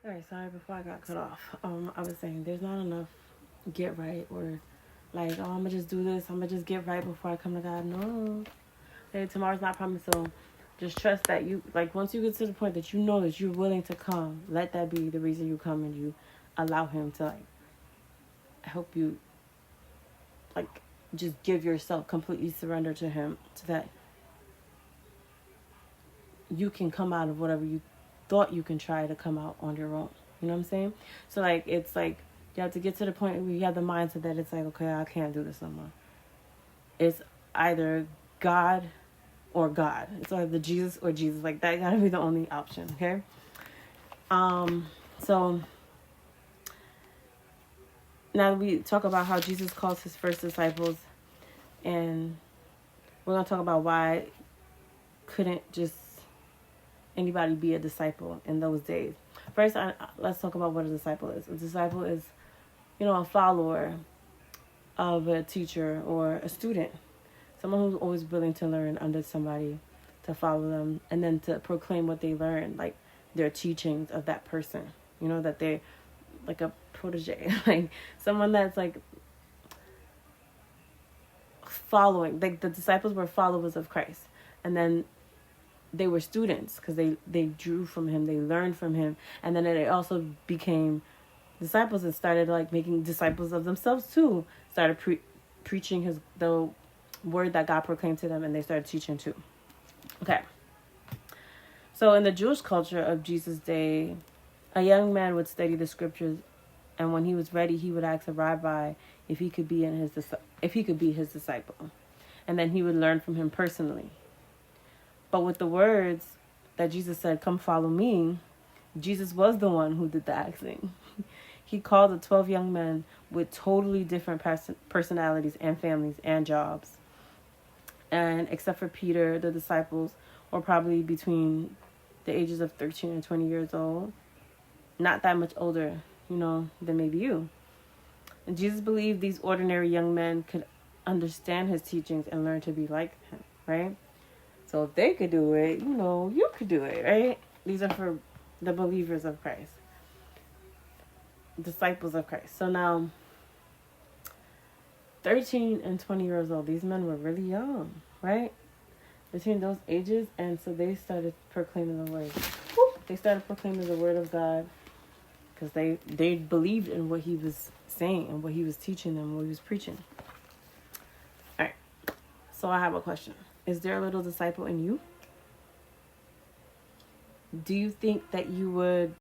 All right, sorry before I got cut off. I was saying there's not enough get right or like, oh, I'm gonna just do this. I'm gonna just get right before I come to God. No, hey, tomorrow's not promised. So just trust that you like once you get to the point that you know that you're willing to come, let that be the reason you come and you allow Him to like help you like just give yourself completely surrender to Him so that you can come out of whatever you thought you can try to come out on your own. You know what I'm saying? So like it's like you have to get to the point where you have the mindset that it's like, okay, I can't do this no more. It's either God or God. It's either Jesus or Jesus. Like that gotta be the only option, okay? So now that we talk about how Jesus calls his first disciples, and we're gonna talk about why couldn't just anybody be a disciple in those days. First, let's talk about what a disciple is. A disciple is, a follower of a teacher or a student, someone who's always willing to learn under somebody, to follow them, and then to proclaim what they learned, like their teachings of that person. That they're like a protege, like someone that's like following. Like the disciples were followers of Christ, and then they were students because they drew from him, they learned from him, and then they also became disciples and started like making disciples of themselves too. Started preaching the word that God proclaimed to them, and they started teaching too. Okay. So in the Jewish culture of Jesus' day, a young man would study the scriptures, and when he was ready, he would ask a rabbi if he could be his disciple, and then he would learn from him personally. But with the words that Jesus said, "Come follow me," Jesus was the one who did the asking. He called the 12 young men with totally different personalities and families and jobs. And except for Peter, the disciples were probably between the ages of 13 and 20 years old. Not that much older, than maybe you. And Jesus believed these ordinary young men could understand his teachings and learn to be like him, right? So if they could do it, you could do it, right? These are for the believers of Christ. Disciples of Christ. So now, 13 and 20 years old, these men were really young, right? Between those ages, and so they started proclaiming the word. They started proclaiming the word of God because they believed in what he was saying and what he was teaching them, what he was preaching. All right. So I have a question. Is there a little disciple in you? Do you think that you would